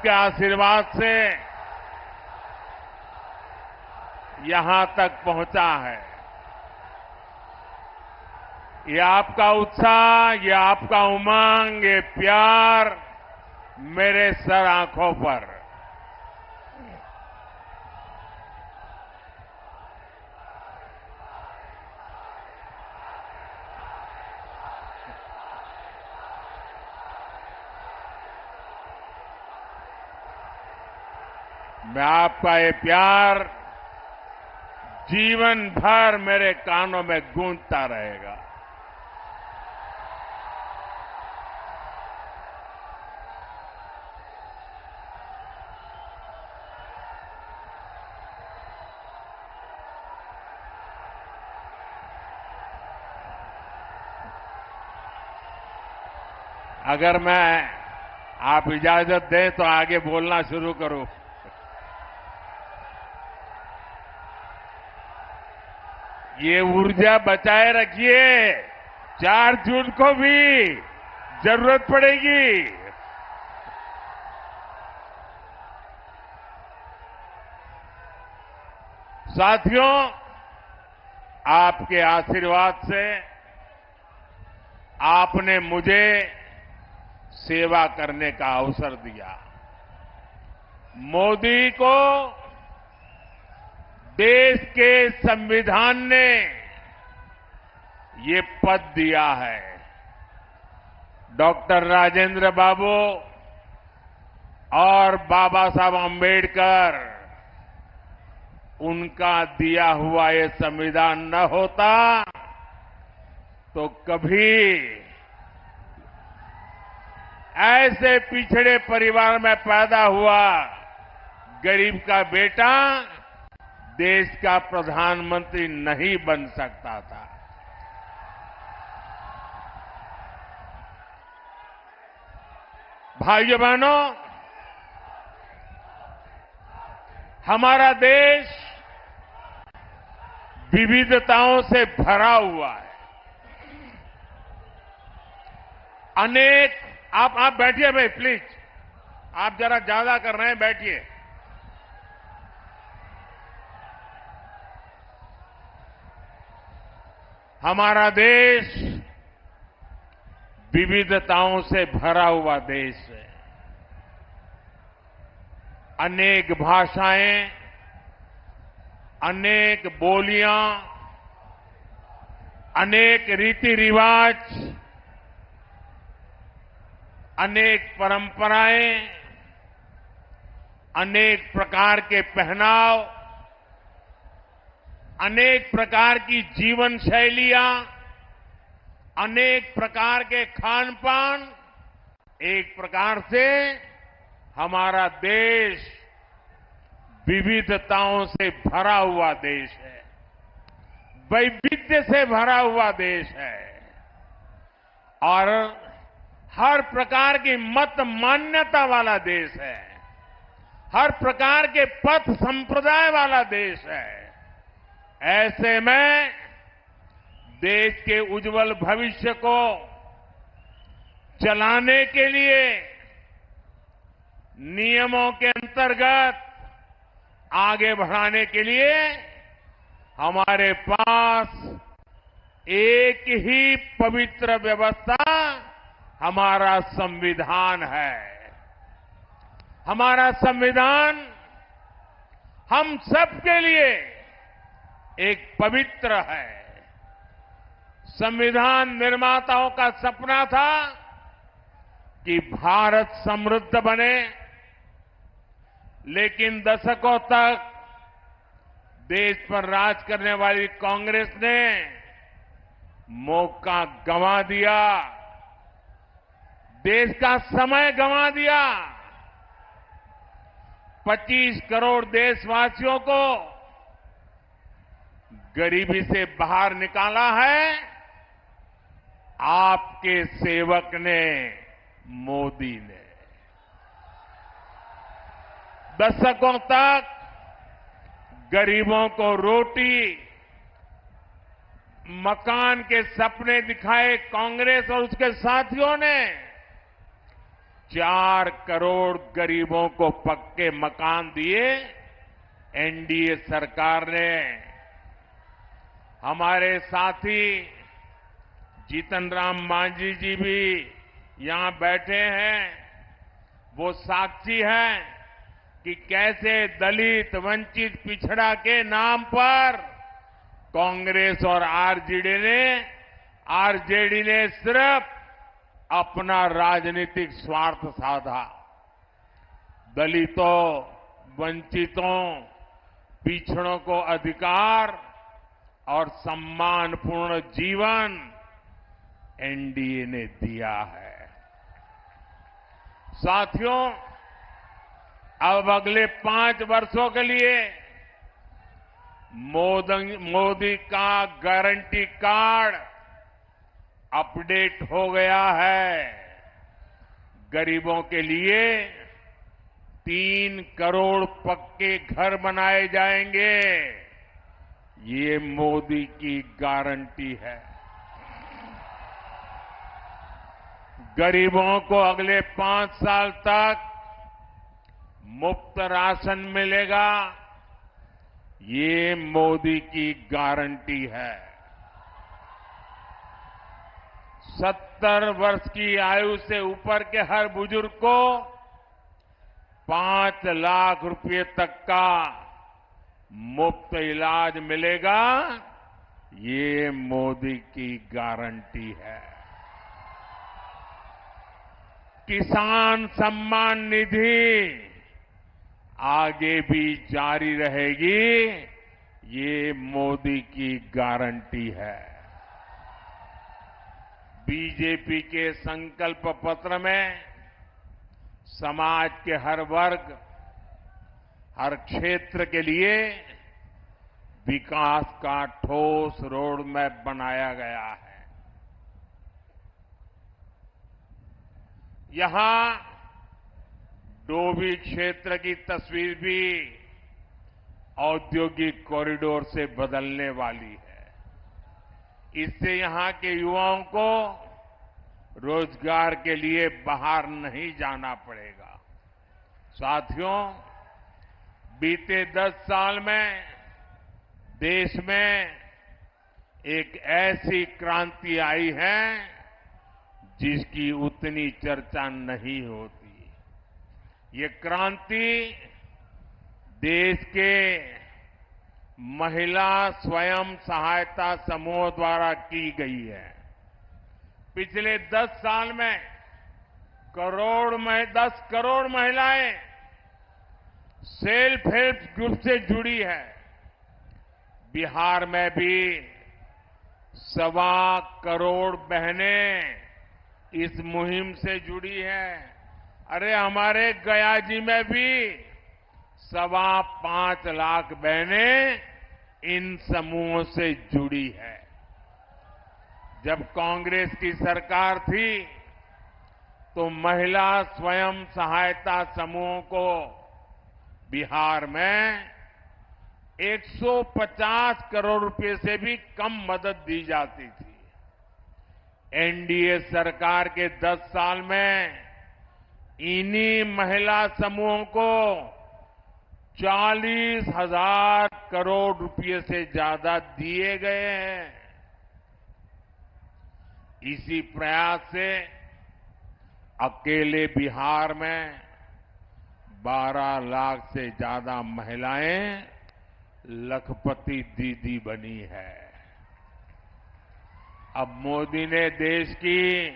आपके आशीर्वाद से यहां तक पहुंचा है। ये आपका उत्साह, ये आपका उमंग, ये प्यार मेरे सर आंखों पर। मैं आपका ये प्यार जीवन भर मेरे कानों में गूंजता रहेगा। अगर आप इजाजत दें तो आगे बोलना शुरू करूं। ये ऊर्जा बचाए रखिए, 4 जून को भी जरूरत पड़ेगी। साथियों, आपके आशीर्वाद से आपने मुझे सेवा करने का अवसर दिया। मोदी को देश के संविधान ने ये पद दिया है। डॉक्टर राजेंद्र बाबू और बाबा साहब अम्बेडकर, उनका दिया हुआ ये संविधान न होता तो कभी ऐसे पिछड़े परिवार में पैदा हुआ गरीब का बेटा देश का प्रधानमंत्री नहीं बन सकता था। भाइयों बहनों, हमारा देश विविधताओं से भरा हुआ है। अनेक आप बैठिए भाई, प्लीज। आप जरा ज्यादा कर रहे हैं, बैठिए। हमारा देश विविधताओं से भरा हुआ देश है। अनेक भाषाएं, अनेक बोलियां, अनेक रीति रिवाज, अनेक परंपराएं, अनेक प्रकार के पहनाव, अनेक प्रकार की जीवन शैलियां, अनेक प्रकार के खान पान, एक प्रकार से हमारा देश विविधताओं से भरा हुआ देश है, वैविध्य से भरा हुआ देश है और हर प्रकार की मत मान्यता वाला देश है, हर प्रकार के पथ संप्रदाय वाला देश है। ऐसे में देश के उज्जवल भविष्य को चलाने के लिए नियमों के अंतर्गत आगे बढ़ाने के लिए हमारे पास एक ही पवित्र व्यवस्था, हमारा संविधान है। हमारा संविधान हम सबके लिए एक पवित्र है। संविधान निर्माताओं का सपना था कि भारत समृद्ध बने, लेकिन दशकों तक देश पर राज करने वाली कांग्रेस ने मौका गंवा दिया, देश का समय गंवा दिया। 25 करोड़ देशवासियों को गरीबी से बाहर निकाला है आपके सेवक ने, मोदी ने। दशकों तक गरीबों को रोटी, मकान के सपने दिखाए कांग्रेस और उसके साथियों ने 4 करोड़ गरीबों को पक्के मकान दिए एनडीए सरकार ने। हमारे साथी जीतन राम मांझी जी भी यहां बैठे हैं। वो साक्षी हैं कि कैसे दलित, वंचित, पिछड़ा के नाम पर कांग्रेस और आरजेडी ने सिर्फ अपना राजनीतिक स्वार्थ साधा। दलितों, वंचितों, पिछड़ों को अधिकार और सम्मानपूर्ण जीवन एनडीए ने दिया है। साथियों, अब अगले 5 वर्षों के लिए मोदी का गारंटी कार्ड अपडेट हो गया है। गरीबों के लिए 3 करोड़ पक्के घर बनाए जाएंगे। ये मोदी की गारंटी है। गरीबों को अगले 5 साल तक मुफ्त राशन मिलेगा। ये मोदी की गारंटी है। 70 वर्ष की आयु से ऊपर के हर बुजुर्ग को 5 लाख रुपए तक का मुफ्त इलाज मिलेगा। ये मोदी की गारंटी है। किसान सम्मान निधि आगे भी जारी रहेगी। ये मोदी की गारंटी है। बीजेपी के संकल्प पत्र में समाज के हर वर्ग, हर क्षेत्र के लिए विकास का ठोस रोड मैप बनाया गया है। यहां डोभी क्षेत्र की तस्वीर भी औद्योगिक कॉरिडोर से बदलने वाली है। इससे यहां के युवाओं को रोजगार के लिए बाहर नहीं जाना पड़ेगा। साथियों, बीते 10 साल में देश में एक ऐसी क्रांति आई है जिसकी उतनी चर्चा नहीं होती। ये क्रांति देश के महिला स्वयं सहायता समूह द्वारा की गई है। पिछले 10 साल में 10 करोड़ महिलाएं सेल्फ हेल्प ग्रुप से जुड़ी है। बिहार में भी 1.25 करोड़ बहनें इस मुहिम से जुड़ी है। अरे हमारे गया जी में भी 5.25 लाख बहनें इन समूहों से जुड़ी है। जब कांग्रेस की सरकार थी तो महिला स्वयं सहायता समूहों को बिहार में 150 करोड़ रुपए से भी कम मदद दी जाती थी। एनडीए सरकार के 10 साल में इन्हीं महिला समूहों को 40,000 करोड़ रुपए से ज्यादा दिए गए हैं। इसी प्रयास से अकेले बिहार में 12 लाख से ज्यादा महिलाएं लखपति दीदी बनी है। अब मोदी ने देश की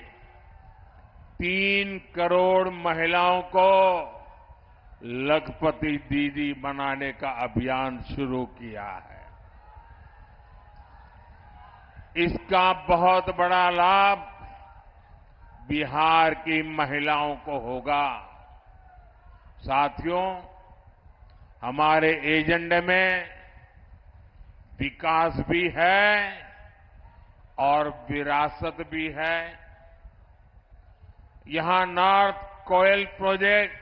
3 करोड़ महिलाओं को लखपति दीदी बनाने का अभियान शुरू किया है। इसका बहुत बड़ा लाभ बिहार की महिलाओं को होगा। साथियों, हमारे एजेंडे में विकास भी है और विरासत भी है। यहां नॉर्थ कोयल प्रोजेक्ट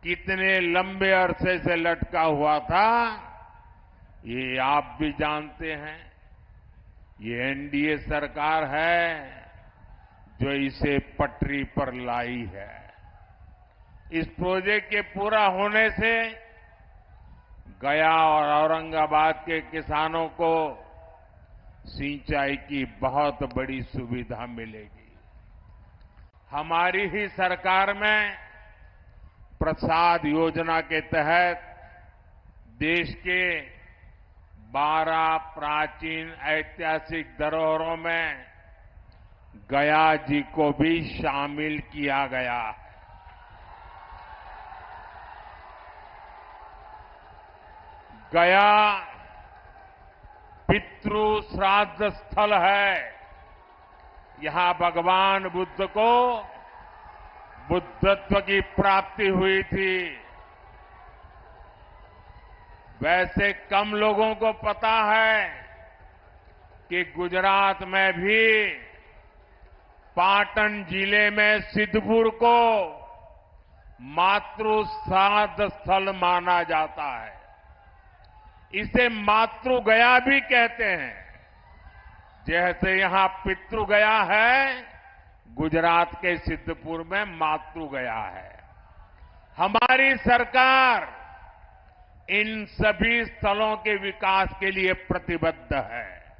कितने लंबे अरसे से लटका हुआ था, ये आप भी जानते हैं। ये एनडीए सरकार है जो इसे पटरी पर लाई है। इस प्रोजेक्ट के पूरा होने से गया और औरंगाबाद के किसानों को सिंचाई की बहुत बड़ी सुविधा मिलेगी। हमारी ही सरकार में प्रसाद योजना के तहत देश के 12 प्राचीन ऐतिहासिक धरोहरों में गया जी को भी शामिल किया गया है। गया पितृ श्राद्ध स्थल है। यहां भगवान बुद्ध को बुद्धत्व की प्राप्ति हुई थी। वैसे कम लोगों को पता है कि गुजरात में भी पाटन जिले में सिद्धपुर को मातृ श्राद्ध स्थल माना जाता है। इसे मातृ गया भी कहते हैं। जैसे यहां पितृ गया है, गुजरात के सिद्धपुर में मातृ गया है। हमारी सरकार इन सभी स्थलों के विकास के लिए प्रतिबद्ध है।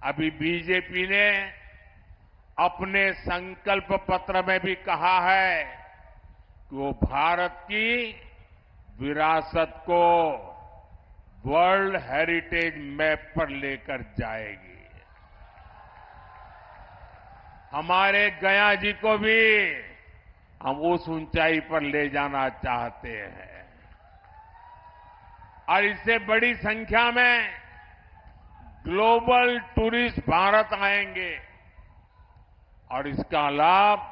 अभी बीजेपी ने अपने संकल्प पत्र में भी कहा है कि वो भारत की विरासत को वर्ल्ड हेरिटेज मैप पर लेकर जाएगी। हमारे गया जी को भी हम उस ऊंचाई पर ले जाना चाहते हैं और इससे बड़ी संख्या में ग्लोबल टूरिस्ट भारत आएंगे और इसका लाभ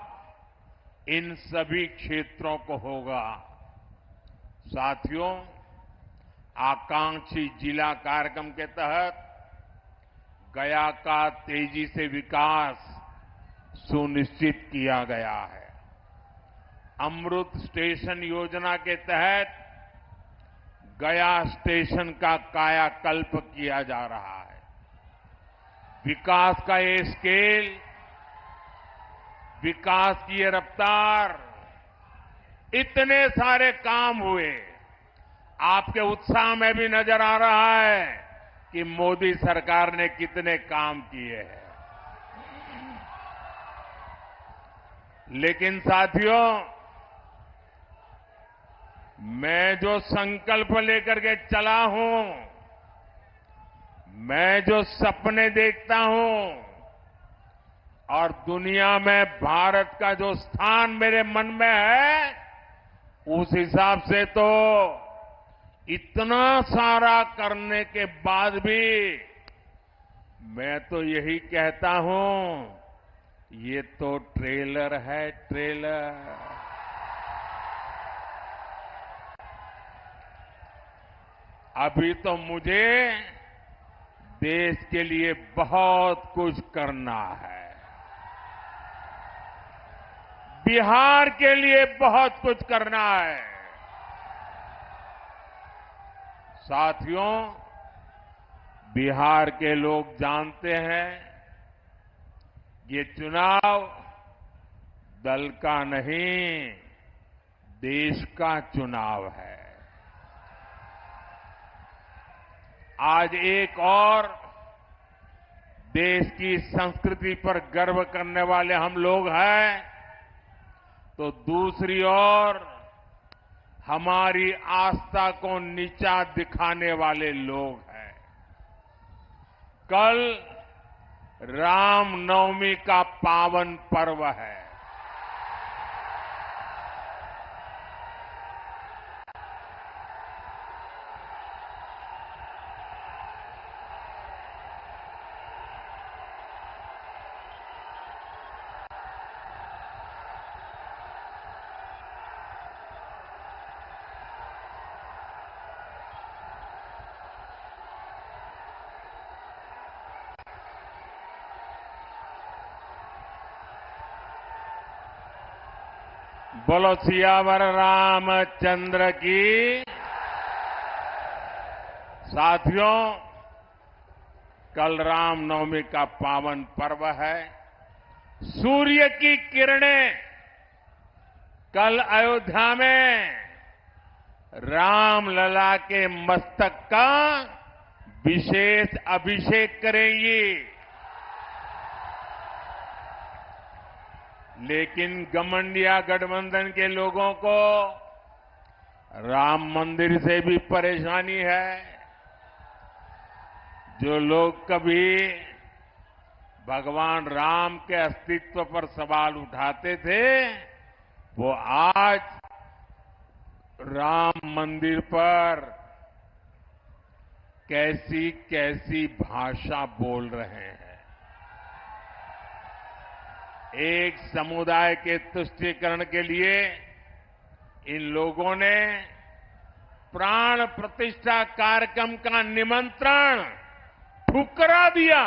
इन सभी क्षेत्रों को होगा। साथियों, आकांक्षी जिला कार्यक्रम के तहत गया का तेजी से विकास सुनिश्चित किया गया है। अमृत स्टेशन योजना के तहत गया स्टेशन का कायाकल्प किया जा रहा है। विकास का ये स्केल, विकास की ये रफ्तार, इतने सारे काम हुए, आपके उत्साह में भी नजर आ रहा है कि मोदी सरकार ने कितने काम किए हैं। लेकिन साथियों, मैं जो संकल्प लेकर के चला हूं, मैं जो सपने देखता हूं और दुनिया में भारत का जो स्थान मेरे मन में है, उस हिसाब से तो इतना सारा करने के बाद भी मैं तो यही कहता हूं, ये तो ट्रेलर है, ट्रेलर। अभी तो मुझे देश के लिए बहुत कुछ करना है। बिहार के लिए बहुत कुछ करना है। साथियों, बिहार के लोग जानते हैं, ये चुनाव दल का नहीं, देश का चुनाव है। आज एक और देश की संस्कृति पर गर्व करने वाले हम लोग हैं, तो दूसरी ओर हमारी आस्था को नीचा दिखाने वाले लोग हैं। कल रामनवमी का पावन पर्व है। बोलो सियावर रामचंद्र की। साथियों, कल रामनवमी का पावन पर्व है। सूर्य की किरणें कल अयोध्या में रामलला के मस्तक का विशेष अभिषेक करेंगी। लेकिन गठबंधन गठबंधन के लोगों को राम मंदिर से भी परेशानी है। जो लोग कभी भगवान राम के अस्तित्व पर सवाल उठाते थे, वो आज राम मंदिर पर कैसी कैसी भाषा बोल रहे हैं। एक समुदाय के तुष्टीकरण के लिए इन लोगों ने प्राण प्रतिष्ठा कार्यक्रम का निमंत्रण ठुकरा दिया।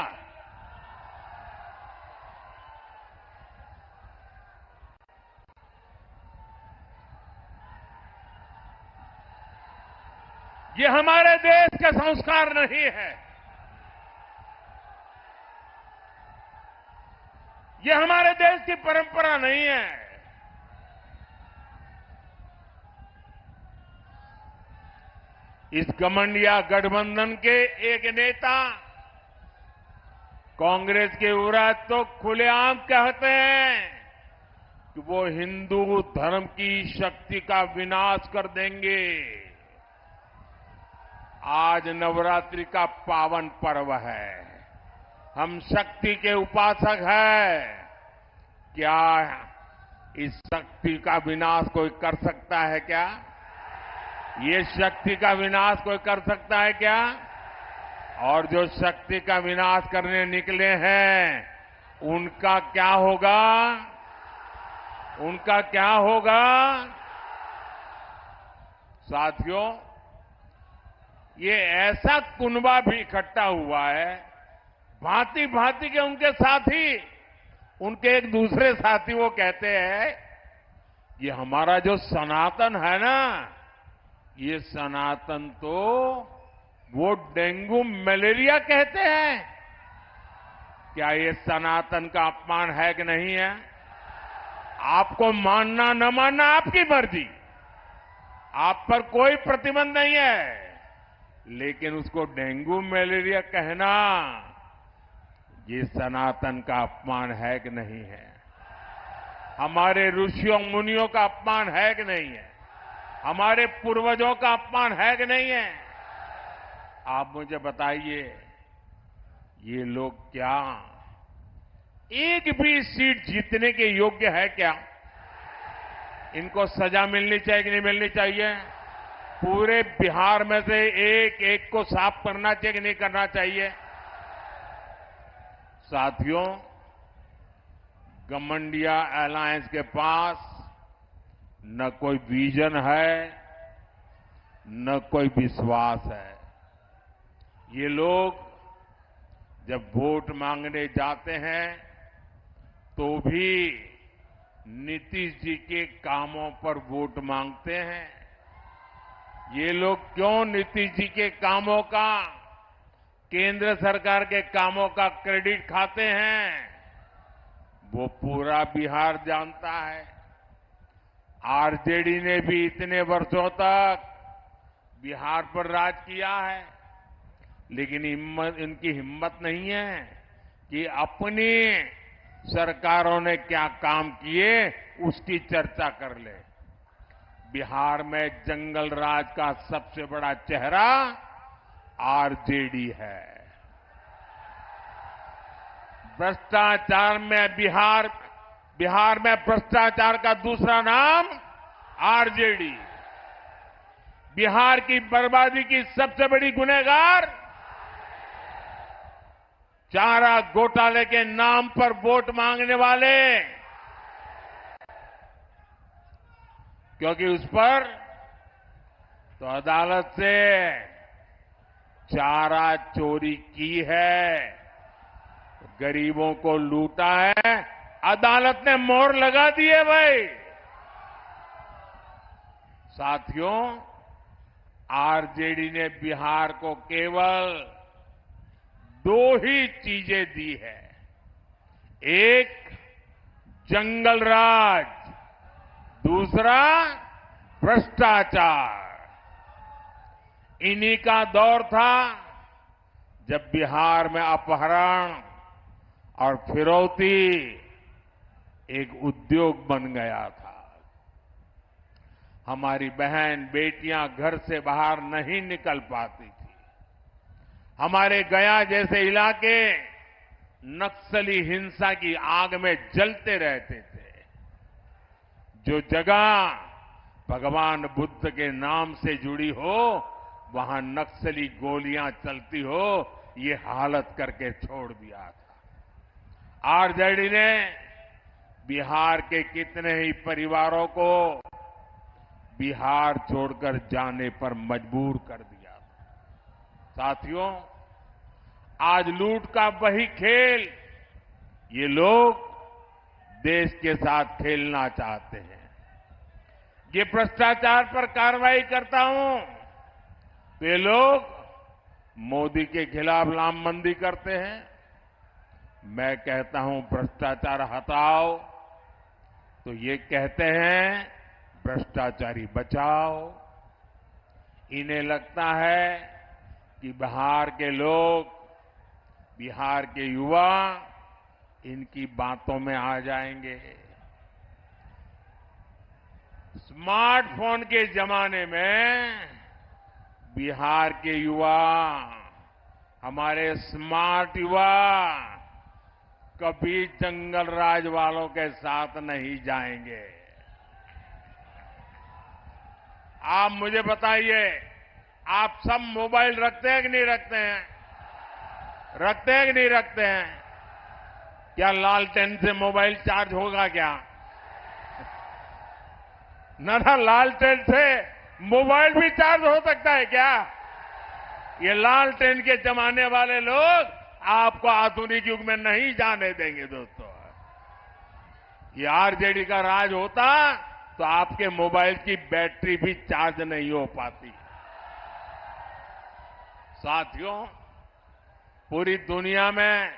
ये हमारे देश का संस्कार नहीं है। ये हमारे देश की परंपरा नहीं है। इस गठबंधन गठबंधन के एक नेता कांग्रेस के विरोध तो खुलेआम कहते हैं कि वो हिंदू धर्म की शक्ति का विनाश कर देंगे। आज नवरात्रि का पावन पर्व है। हम शक्ति के उपासक हैं। क्या इस शक्ति का विनाश कोई कर सकता है क्या? ये शक्ति का विनाश कोई कर सकता है क्या? और जो शक्ति का विनाश करने निकले हैं, उनका क्या होगा? उनका क्या होगा? साथियों, ये ऐसा कुनबा भी इकट्ठा हुआ है, भांति भांति के उनके साथी, उनके एक दूसरे साथी वो कहते हैं ये हमारा जो सनातन है ना, ये सनातन तो वो डेंगू मलेरिया कहते हैं। क्या ये सनातन का अपमान है कि नहीं है? आपको मानना न मानना आपकी मर्जी, आप पर कोई प्रतिबंध नहीं है, लेकिन उसको डेंगू मलेरिया कहना ये सनातन का अपमान है कि नहीं है? हमारे ऋषियों मुनियों का अपमान है कि नहीं है? हमारे पूर्वजों का अपमान है कि नहीं है? आप मुझे बताइए, ये लोग क्या एक भी सीट जीतने के योग्य है क्या? इनको सजा मिलनी चाहिए कि नहीं मिलनी चाहिए? पूरे बिहार में से एक एक को साफ करना चाहिए कि नहीं करना चाहिए? साथियों, गठबंधन अलायंस के पास न कोई विजन है, न कोई विश्वास है। ये लोग जब वोट मांगने जाते हैं तो भी नीतीश जी के कामों पर वोट मांगते हैं। ये लोग क्यों नीतीश जी के कामों का, केंद्र सरकार के कामों का क्रेडिट खाते हैं? वो पूरा बिहार जानता है। आरजेडी ने भी इतने वर्षों तक बिहार पर राज किया है, लेकिन इनकी हिम्मत नहीं है कि अपनी सरकारों ने क्या काम किए उसकी चर्चा कर ले। बिहार में जंगल राज का सबसे बड़ा चेहरा आरजेडी है। भ्रष्टाचार में बिहार में भ्रष्टाचार का दूसरा नाम आरजेडी। बिहार की बर्बादी की सबसे बड़ी गुनहगार चारा घोटाले के नाम पर वोट मांगने वाले, क्योंकि उस पर तो अदालत से चारा चोरी की है, गरीबों को लूटा है, अदालत ने मोहर लगा दी है भाई। साथियों, आरजेडी ने बिहार को केवल दो ही चीजें दी है। एक, जंगल राज, दूसरा भ्रष्टाचार। इन्हीं का दौर था जब बिहार में अपहरण और फिरौती एक उद्योग बन गया था। हमारी बहन बेटियां घर से बाहर नहीं निकल पाती थी। हमारे गया जैसे इलाके नक्सली हिंसा की आग में जलते रहते थे। जो जगह भगवान बुद्ध के नाम से जुड़ी हो, वहां नक्सली गोलियां चलती हो, ये हालत करके छोड़ दिया था। आरजेडी ने बिहार के कितने ही परिवारों को बिहार छोड़कर जाने पर मजबूर कर दिया था। साथियों, आज लूट का वही खेल ये लोग देश के साथ खेलना चाहते हैं। ये भ्रष्टाचार पर कार्रवाई करता हूं तो ये लोग मोदी के खिलाफ लामबंदी करते हैं। मैं कहता हूं भ्रष्टाचार हटाओ तो ये कहते हैं भ्रष्टाचारी बचाओ। इन्हें लगता है कि बिहार के लोग, बिहार के युवा इनकी बातों में आ जाएंगे। स्मार्टफोन के जमाने में बिहार के युवा, हमारे स्मार्ट युवा कभी जंगल राज वालों के साथ नहीं जाएंगे। आप मुझे बताइए, आप सब मोबाइल रखते हैं कि नहीं रखते हैं? रखते हैं कि नहीं रखते हैं? क्या लालटेन से मोबाइल चार्ज होगा क्या? ना, लालटेन से मोबाइल भी चार्ज हो सकता है क्या? ये लालटेन के जमाने वाले लोग आपको आधुनिक युग में नहीं जाने देंगे दोस्तों। ये आरजेडी का राज होता तो आपके मोबाइल की बैटरी भी चार्ज नहीं हो पाती। साथियों, पूरी दुनिया में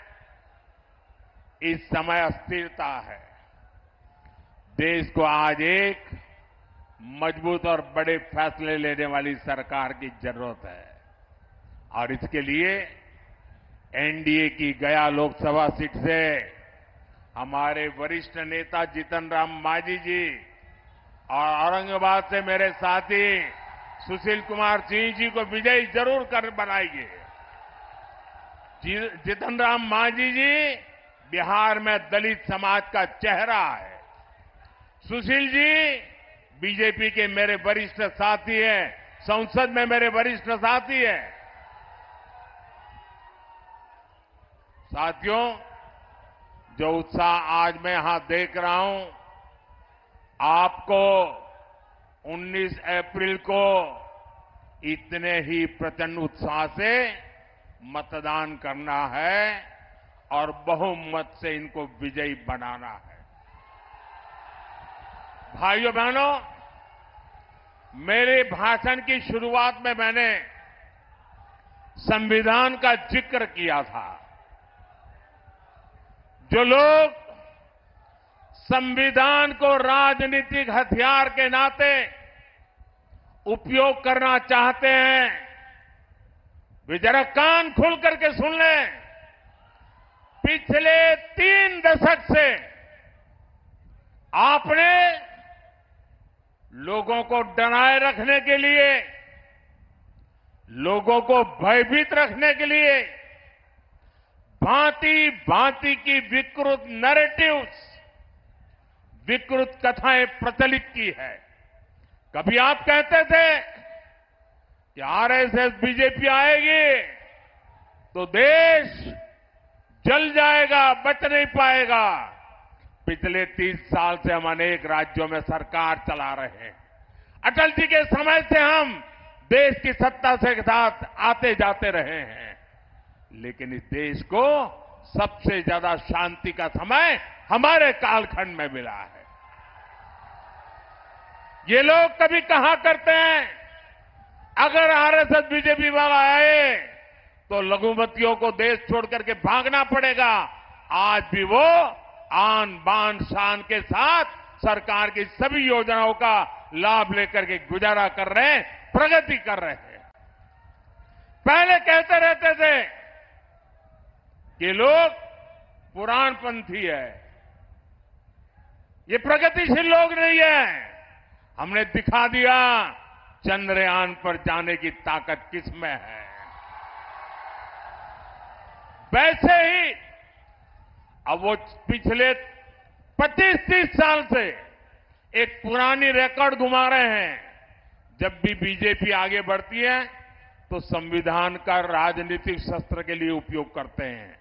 इस समय अस्थिरता है। देश को आज एक मजबूत और बड़े फैसले लेने वाली सरकार की जरूरत है और इसके लिए एनडीए की गया लोकसभा सीट से हमारे वरिष्ठ नेता जीतन राम मांझी जी और औरंगाबाद से मेरे साथी सुशील कुमार सिंह जी को विजयी जरूर कर बनाएंगे। जीतन राम मांझी जी बिहार में दलित समाज का चेहरा है। सुशील जी बीजेपी के मेरे वरिष्ठ साथी हैं, संसद में मेरे वरिष्ठ साथी हैं। साथियों, जो उत्साह आज मैं यहां देख रहा हूं, आपको 19 अप्रैल को इतने ही प्रचंड उत्साह से मतदान करना है और बहुमत से इनको विजयी बनाना है। भाइयों बहनों, मेरे भाषण की शुरुआत में मैंने संविधान का जिक्र किया था। जो लोग संविधान को राजनीतिक हथियार के नाते उपयोग करना चाहते हैं, वे जरा कान खोल करके सुन लें। पिछले 3 दशक से आपने लोगों को डराए रखने के लिए, लोगों को भयभीत रखने के लिए भांति भांति की विकृत नैरेटिव्स, विकृत कथाएं प्रचलित की है। कभी आप कहते थे कि आरएसएस बीजेपी आएगी तो देश जल जाएगा, बच नहीं पाएगा। पिछले 30 साल से हम अनेक राज्यों में सरकार चला रहे हैं। अटल जी के समय से हम देश की सत्ता से साथ आते जाते रहे हैं, लेकिन इस देश को सबसे ज्यादा शांति का समय हमारे कालखंड में मिला है। ये लोग कभी कहा करते हैं अगर आरएसएस बीजेपी वाला आए तो लघुमतियों को देश छोड़ करके भागना पड़ेगा। आज भी वो आन बान शान के साथ सरकार की सभी योजनाओं का लाभ लेकर के गुजारा कर रहे हैं, प्रगति कर रहे हैं। पहले कहते रहते थे कि लोग पुराणपंथी है, ये प्रगतिशील लोग नहीं है। हमने दिखा दिया चंद्रयान पर जाने की ताकत किसमें है। वैसे ही अब वो पिछले 25-30 साल से एक पुरानी रिकॉर्ड घुमा रहे हैं। जब भी बीजेपी आगे बढ़ती है तो संविधान का राजनीतिक शस्त्र के लिए उपयोग करते हैं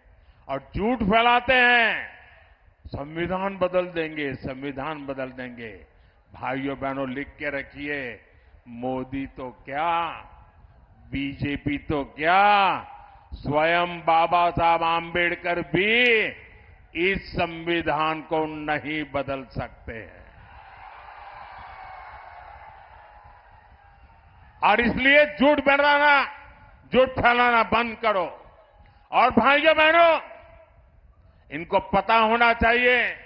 और झूठ फैलाते हैं, संविधान बदल देंगे, संविधान बदल देंगे। भाइयों बहनों, लिख के रखिए, मोदी तो क्या, बीजेपी तो क्या, स्वयं बाबा साहब आंबेडकर भी इस संविधान को नहीं बदल सकते हैं। और इसलिए झूठ फैलाना बंद करो। और भाइयों बहनों, इनको पता होना चाहिए,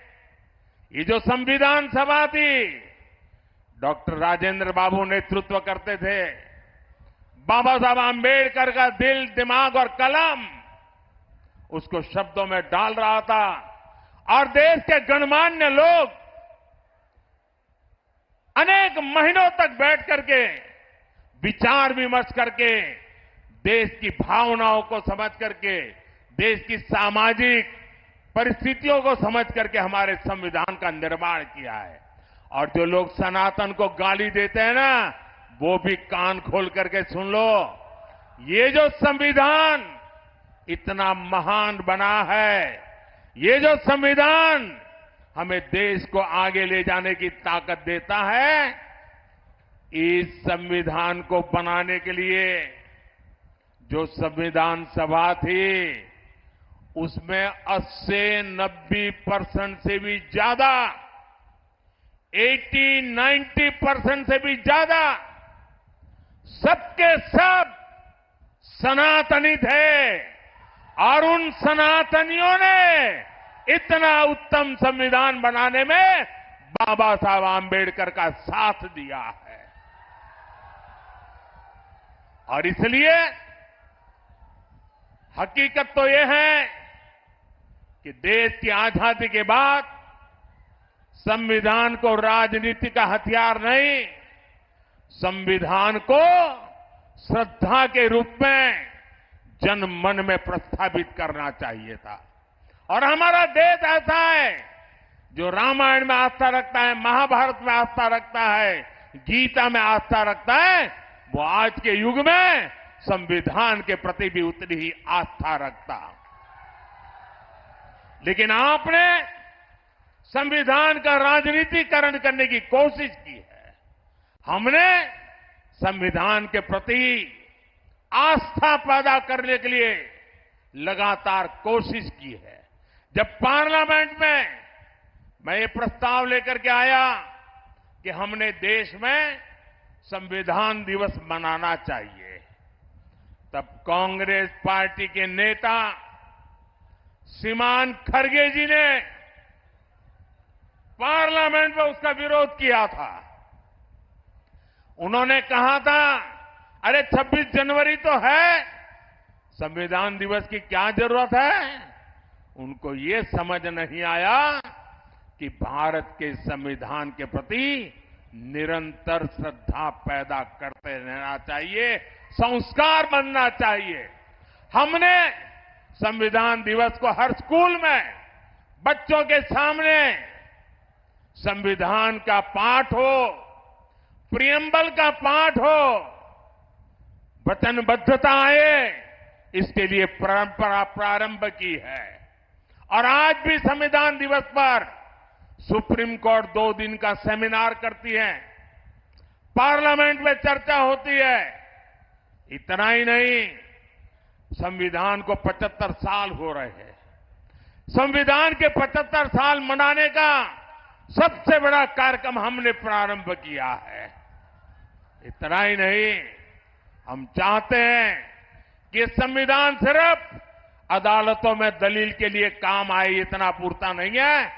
ये जो संविधान सभा थी, डॉक्टर राजेंद्र बाबू नेतृत्व करते थे। बाबा साहब आंबेडकर का दिल, दिमाग और कलम उसको शब्दों में डाल रहा था और देश के गणमान्य लोग अनेक महीनों तक बैठ करके विचार विमर्श करके देश की भावनाओं को समझ करके, देश की सामाजिक परिस्थितियों को समझ करके हमारे संविधान का निर्माण किया है। और जो लोग सनातन को गाली देते हैं ना, वो भी कान खोल करके सुन लो। ये जो संविधान इतना महान बना है, ये जो संविधान हमें देश को आगे ले जाने की ताकत देता है, इस संविधान को बनाने के लिए जो संविधान सभा थी, उसमें 80-90% से भी ज्यादा, 80-90% से भी ज्यादा सबके सब सनातनी थे। और उन सनातनियों ने इतना उत्तम संविधान बनाने में बाबा साहब आंबेडकर का साथ दिया है। और इसलिए हकीकत तो यह है कि देश की आजादी के बाद संविधान को राजनीति का हथियार नहीं, संविधान को श्रद्धा के रूप में जन मन में प्रस्थापित करना चाहिए था। और हमारा देश ऐसा है जो रामायण में आस्था रखता है, महाभारत में आस्था रखता है, गीता में आस्था रखता है, वो आज के युग में संविधान के प्रति भी उतनी ही आस्था रखता। लेकिन आपने संविधान का राजनीतिकरण करने की कोशिश की है। हमने संविधान के प्रति आस्था पैदा करने के लिए लगातार कोशिश की है। जब पार्लियामेंट में मैं ये प्रस्ताव लेकर के आया कि हमने देश में संविधान दिवस मनाना चाहिए, तब कांग्रेस पार्टी के नेता श्रीमान खड़गे जी ने पार्लियामेंट में उसका विरोध किया था। उन्होंने कहा था, अरे 26 जनवरी तो है, संविधान दिवस की क्या जरूरत है। उनको ये समझ नहीं आया कि भारत के संविधान के प्रति निरंतर श्रद्धा पैदा करते रहना चाहिए, संस्कार बनना चाहिए। हमने संविधान दिवस को हर स्कूल में बच्चों के सामने संविधान का पाठ हो, प्रियम्बल का पाठ हो, वचनबद्धता आए, इसके लिए परंपरा प्रारंभ की है। और आज भी संविधान दिवस पर सुप्रीम कोर्ट 2 दिन का सेमिनार करती है, पार्लियामेंट में चर्चा होती है। इतना ही नहीं, संविधान को 75 साल हो रहे हैं। संविधान के 75 साल मनाने का सबसे बड़ा कार्यक्रम हमने प्रारंभ किया है। इतना ही नहीं, हम चाहते हैं कि संविधान सिर्फ अदालतों में दलील के लिए काम आए इतना पूरता नहीं है।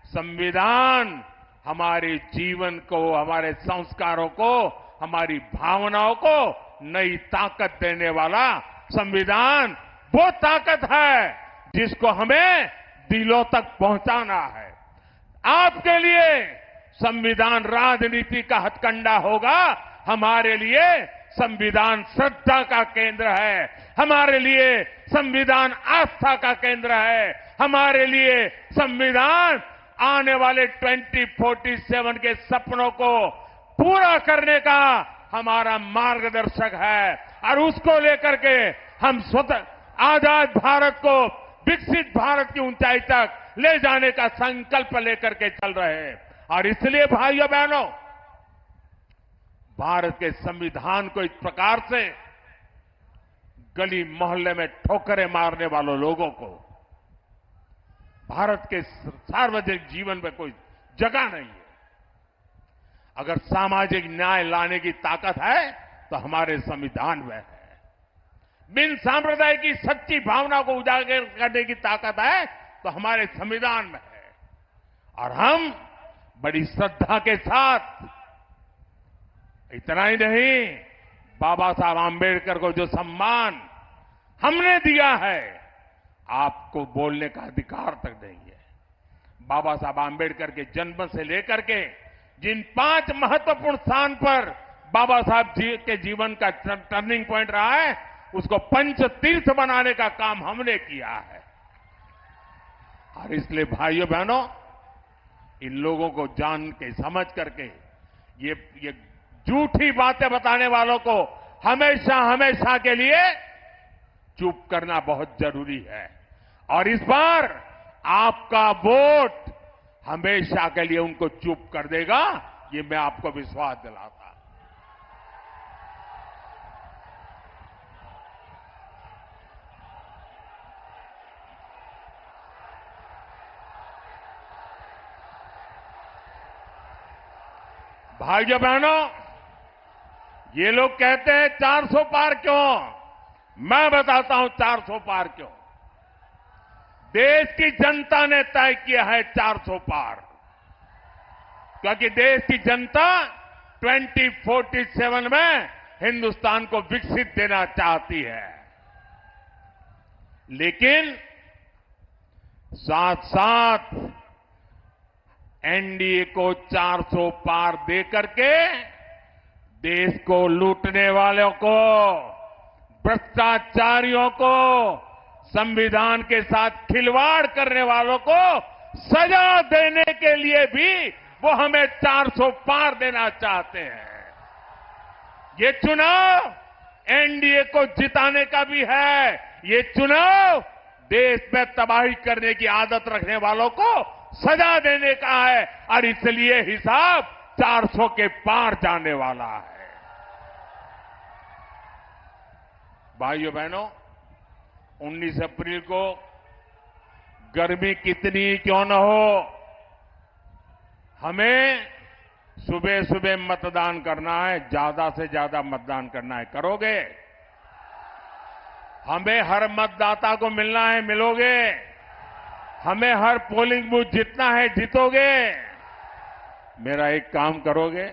संविधान हमारे जीवन को, हमारे संस्कारों को, हमारी भावनाओं को नई ताकत देने वाला संविधान वो ताकत है जिसको हमें दिलों तक पहुंचाना है। आपके लिए संविधान राजनीति का हथकंडा होगा, हमारे लिए संविधान श्रद्धा का केंद्र है, हमारे लिए संविधान आस्था का केंद्र है, हमारे लिए संविधान आने वाले 2047 के सपनों को पूरा करने का हमारा मार्गदर्शक है। और उसको लेकर के हम स्वतः आजाद भारत को विकसित भारत की ऊंचाई तक ले जाने का संकल्प लेकर के चल रहे हैं। और इसलिए भाइयों बहनों, भारत के संविधान को इस प्रकार से गली मोहल्ले में ठोकरें मारने वालों लोगों को भारत के सार्वजनिक जीवन में कोई जगह नहीं है। अगर सामाजिक न्याय लाने की ताकत है तो हमारे संविधान में है। बिन सांप्रदाय की सच्ची भावना को उजागर करने की ताकत है तो हमारे संविधान में है। और हम बड़ी श्रद्धा के साथ, इतना ही नहीं, बाबा साहब आंबेडकर को जो सम्मान हमने दिया है, आपको बोलने का अधिकार तक नहीं है। बाबा साहब आंबेडकर के जन्म से लेकर के जिन 5 महत्वपूर्ण स्थान पर बाबा साहब जी के जीवन का टर्निंग पॉइंट रहा है, उसको पंच तीर्थ बनाने का काम हमने किया है। और इसलिए भाइयों बहनों, इन लोगों को जान के समझ करके ये झूठी बातें बताने वालों को हमेशा हमेशा के लिए चुप करना बहुत जरूरी है। और इस बार आपका वोट हमेशा के लिए उनको चुप कर देगा, ये मैं आपको विश्वास दिलाता। भाइयों बहनों, ये लोग कहते हैं 400 पार क्यों? मैं बताता हूं 400 पार क्यों। देश की जनता ने तय किया है 400 पार, क्योंकि देश की जनता 2047 में हिंदुस्तान को विकसित देना चाहती है। लेकिन साथ साथ एनडीए को 400 पार दे करके देश को लूटने वालों को, भ्रष्टाचारियों को, संविधान के साथ खिलवाड़ करने वालों को सजा देने के लिए भी वो हमें 400 पार देना चाहते हैं। ये चुनाव एनडीए को जिताने का भी है, ये चुनाव देश में तबाही करने की आदत रखने वालों को सजा देने का है। और इसलिए हिसाब 400 के पार जाने वाला है। भाइयों बहनों, 19 अप्रैल को गर्मी कितनी क्यों न हो, हमें सुबह सुबह मतदान करना है, ज्यादा से ज्यादा मतदान करना है। करोगे? हमें हर मतदाता को मिलना है, मिलोगे? हमें हर पोलिंग बूथ जीतना है, जीतोगे? मेरा एक काम करोगे?